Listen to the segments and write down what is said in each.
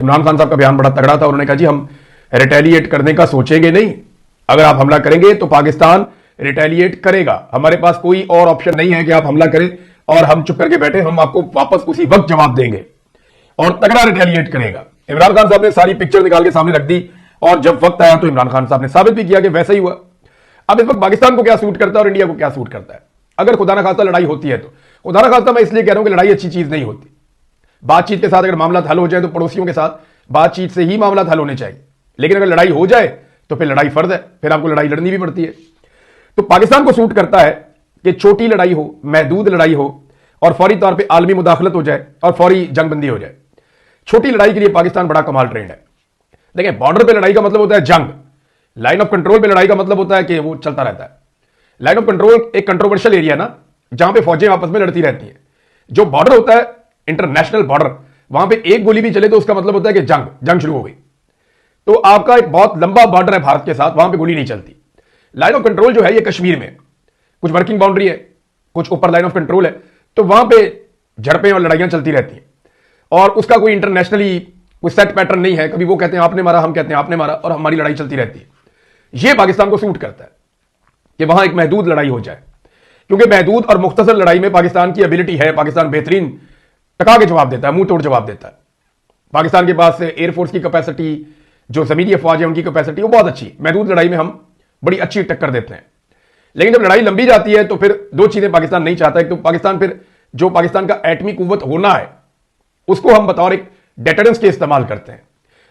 इमरान खान साहब का बयान बड़ा तगड़ा था। उन्होंने कहा जी हम रिटेलिएट करने का सोचेंगे नहीं, अगर आप हमला करेंगे तो पाकिस्तान रिटेलिएट करेगा, हमारे पास कोई और ऑप्शन नहीं है कि आप हमला करें और हम चुप करके बैठे, हम आपको वापस उसी वक्त जवाब देंगे और तगड़ा रिटेलिएट करेगा। इमरान खान साहब ने सारी पिक्चर निकाल के सामने रख दी और जब वक्त आया तो इमरान खान साहब ने साबित भी किया कि वैसा ही हुआ। अब इस वक्त पाकिस्तान को क्या सूट करता है और इंडिया को क्या सूट करता है। अगर खुदा ना खास्ता लड़ाई होती है तो खुदा ना खास्ता मैं इसलिए कह रहा हूं कि लड़ाई अच्छी चीज नहीं होती। बातचीत के साथ अगर मामला हल हो जाए तो पड़ोसियों के साथ बातचीत से ही मामला हल होने चाहिए, लेकिन अगर लड़ाई हो जाए तो फिर लड़ाई फर्ज है, फिर आपको लड़ाई लड़नी भी पड़ती है। तो पाकिस्तान को सूट करता है कि छोटी लड़ाई हो, महदूद लड़ाई हो और फौरी तौर पर आलमी मुदाखलत हो जाए और फौरी जंगबंदी हो जाए। छोटी लड़ाई के लिए पाकिस्तान बड़ा कमाल ट्रेंड है। देखिए, बॉर्डर पे लड़ाई का मतलब होता है जंग, लाइन ऑफ कंट्रोल पे लड़ाई का मतलब होता है कि वो चलता रहता है। लाइन ऑफ कंट्रोल एक कंट्रोवर्शियल एरिया ना, जहां पे फौजें आपस में लड़ती रहती हैं। जो बॉर्डर होता है इंटरनेशनल बॉर्डर, वहां पे एक गोली भी चले तो उसका मतलब होता है कि जंग शुरू हो गई। तो आपका एक बहुत लंबा बॉर्डर है भारत के साथ, वहां पे गोली नहीं चलती। लाइन ऑफ कंट्रोल जो है ये कश्मीर में कुछ वर्किंग बाउंड्री है, कुछ ऊपर लाइन ऑफ कंट्रोल है, तो वहां पे झड़पें और लड़ाइयां चलती रहती हैं और उसका कोई इंटरनेशनली कोई सेट पैटर्न नहीं है। कभी वो कहते हैं आपने मारा, हम कहते हैं आपने मारा और हमारी लड़ाई चलती रहती है। यह पाकिस्तान को सूट करता है कि वहां एक महदूद लड़ाई हो जाए, क्योंकि महदूद और मुख्तसर लड़ाई में पाकिस्तान की एबिलिटी है। पाकिस्तान बेहतरीन टका के जवाब देता है, मुंह तोड़ जवाब देता है। पाकिस्तान के पास एयरफोर्स की कैपेसिटी, जो जमीनी अफवाज है उनकी कैपेसिटी वो बहुत अच्छी। महदूद लड़ाई में हम बड़ी अच्छी टक्कर देते हैं। लेकिन जब लड़ाई लंबी जाती है तो फिर दो चीजें पाकिस्तान नहीं चाहता है। तो पाकिस्तान फिर जो पाकिस्तान का एटमी कुव्वत होना है उसको हम बतौर एक डेटरेंस के इस्तेमाल करते हैं।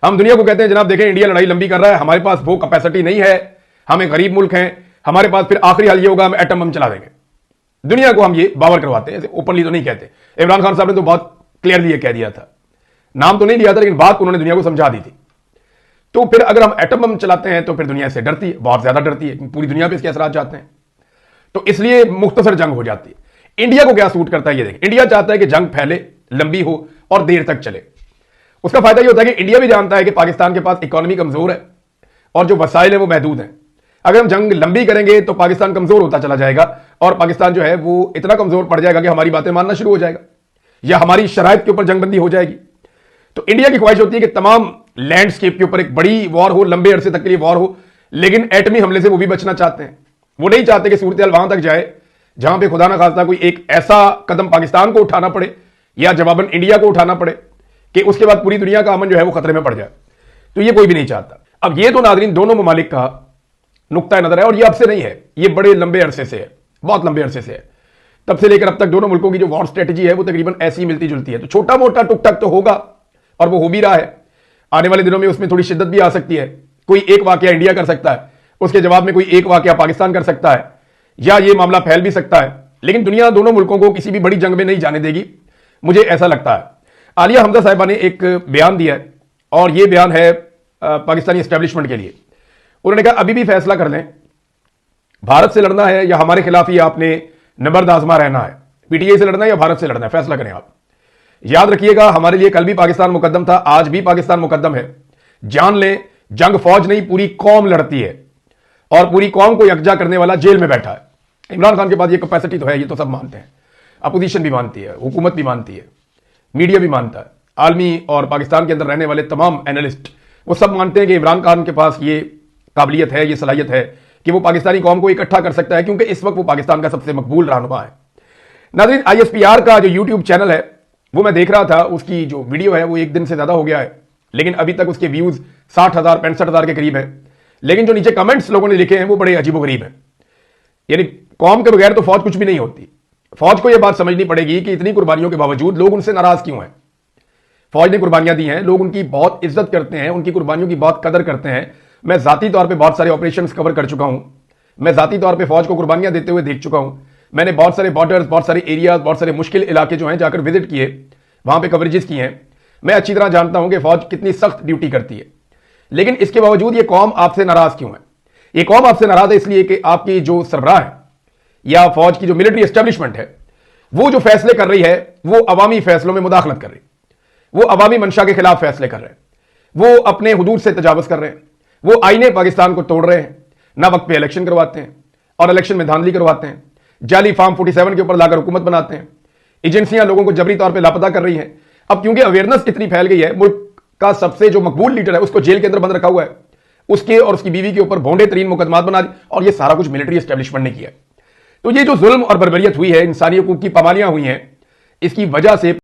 हम दुनिया को कहते हैं जनाब देखें इंडिया लड़ाई लंबी कर रहा है, हमारे पास वो कैपेसिटी नहीं है, हमें गरीब मुल्क हैं, हमारे पास फिर आखिरी हाल ये होगा हम एटम बम चला देंगे। दुनिया को हम ये बावर करवाते हैं, ओपनली तो नहीं कहते। इमरान खान साहब ने तो बहुत क्लियरली ये कह दिया था, नाम तो नहीं लिया था लेकिन बात उन्होंने दुनिया को समझा दी थी। तो फिर अगर हम एटम बम चलाते हैं तो फिर दुनिया से डरती है, बहुत ज्यादा डरती है, पूरी दुनिया पे इसके असरात जाते हैं। तो इसलिए मुख्तसर जंग हो जाती है। इंडिया को क्या सूट करता है ये देखें। इंडिया चाहता है कि जंग फैले, लंबी हो और देर तक चले। उसका फायदा ये होता है कि इंडिया भी जानता है कि पाकिस्तान के पास इकोनॉमी कमजोर है और जो वसाइल है वो महदूद हैं। अगर हम जंग लंबी करेंगे तो पाकिस्तान कमजोर होता चला जाएगा और पाकिस्तान जो है वो इतना कमजोर पड़ जाएगा कि हमारी बातें मानना शुरू हो जाएगा या हमारी शराइत के ऊपर जंगबंदी हो जाएगी। तो इंडिया की ख्वाहिश होती है कि तमाम लैंडस्केप के ऊपर एक बड़ी वॉर हो, लंबे अरसे तक के लिए वॉर हो, लेकिन एटमी हमले से वो भी बचना चाहते हैं। वो नहीं चाहते कि सूरत हाल वहां तक जाए जहां पे खुदा ना खास्ता कोई एक ऐसा कदम पाकिस्तान को उठाना पड़े या जवाबन इंडिया को उठाना पड़े कि उसके बाद पूरी दुनिया का अमन जो है वो खतरे में पड़ जाए। तो ये कोई भी नहीं चाहता। अब ये तो नाज़रीन दोनों ममालिक का नुक्ता नजर है और ये अब से नहीं है, ये बड़े लंबे अरसे से है, बहुत लंबे अरसे से है। तब से लेकर अब तक दोनों मुल्कों की जो वॉर स्ट्रेटजी है वो तकरीबन ऐसी मिलती जुलती है। तो छोटा मोटा टुक टक तो होगा और वो हो भी रहा है। आने वाले दिनों में उसमें थोड़ी शिद्दत भी आ सकती है। कोई एक वाकया इंडिया कर सकता है, उसके जवाब में कोई एक वाकया पाकिस्तान कर सकता है, या ये मामला फैल भी सकता है। लेकिन दुनिया दोनों मुल्कों को किसी भी बड़ी जंग में नहीं जाने देगी, मुझे ऐसा लगता है। आलिया हमजा साहिबा ने एक बयान दिया है और यह बयान है पाकिस्तानी एस्टेब्लिशमेंट के लिए। उन्होंने कहा अभी भी फैसला कर लें, भारत से लड़ना है या हमारे खिलाफ ही आपने नबर्द आजमा रहना है, पीटीआई से लड़ना है या भारत से लड़ना है, फैसला करें आप। याद रखिएगा हमारे लिए कल भी पाकिस्तान मुकद्दम था, आज भी पाकिस्तान मुकद्दम है। जान लें जंग फौज नहीं पूरी कौम लड़ती है और पूरी कौम को यकजा करने वाला जेल में बैठा है। इमरान खान के पास ये कैपेसिटी तो है, ये तो सब मानते हैं, अपोजिशन भी मानती है, हुकूमत भी मानती है, मीडिया भी मानता है, आलमी और पाकिस्तान के अंदर रहने वाले तमाम एनालिस्ट वो सब मानते हैं कि इमरान खान के पास ये काबिलियत है, ये सलाहियत है कि वो पाकिस्तानी कौम को इकट्ठा कर सकता है, क्योंकि इस वक्त वो पाकिस्तान का सबसे मकबूल रहनुमा है। नाज़रीन, ISPR का जो यूट्यूब चैनल है वो मैं देख रहा था, उसकी जो वीडियो है वो एक दिन से ज्यादा हो गया है, लेकिन अभी तक उसके व्यूज 60,000 65,000 के करीब है। लेकिन जो नीचे कमेंट्स लोगों ने लिखे हैं वो बड़े अजीबोगरीब हैं। यानी कौम के बगैर तो फौज कुछ भी नहीं होती। फौज को यह बात समझनी पड़ेगी कि इतनी कुर्बानियों के बावजूद लोग उनसे नाराज क्यों हैं। फौज ने कुर्बानियां दी हैं, लोग उनकी बहुत इज्जत करते हैं, उनकी कुर्बानियों की बहुत कदर करते हैं। मैं जाती तौर पे बहुत सारे ऑपरेशंस कवर कर चुका हूं, मैं जाती तौर पे फौज को कुर्बानियां देते हुए देख चुका हूं। मैंने बहुत सारे बॉर्डर्स, बहुत सारे एरियाज, बहुत सारे मुश्किल इलाके जो हैं जाकर विजिट किए, वहां पे कवरेजेस किए हैं। मैं अच्छी तरह जानता हूं कि फौज कितनी सख्त ड्यूटी करती है। लेकिन इसके बावजूद ये कौम आपसे नाराज क्यों है? ये कौम आपसे नाराज है इसलिए कि आपकी जो सरबराह है या फौज की जो मिलिट्री एस्टेब्लिशमेंट है वो जो फैसले कर रही है वो अवामी फैसलों में मुदाखलत कर रही है, वो अवामी मंशा के खिलाफ फैसले कर रहे हैं, वो अपने हुदूद से तजावुज कर रहे हैं, वो आईने पाकिस्तान को तोड़ रहे हैं, ना वक्त पे इलेक्शन करवाते हैं और इलेक्शन में धांधली करवाते हैं, जाली फार्म 47 के ऊपर लाकर हुकूमत बनाते हैं, एजेंसियां लोगों को जबरी तौर पर लापता कर रही हैं। अब क्योंकि अवेयरनेस इतनी फैल गई है, मुल्क का सबसे जो मकबूल लीडर है उसको जेल के अंदर बंद रखा हुआ है, उसके और उसकी बीवी के ऊपर भोंडे तरीन मुकदमात बना दी, और ये सारा कुछ मिलिट्री एस्टेब्लिशमेंट ने किया। तो ये जो जुल्म और बर्बरियत हुई है, इंसानियत की पामालियां हुई हैं, इसकी वजह से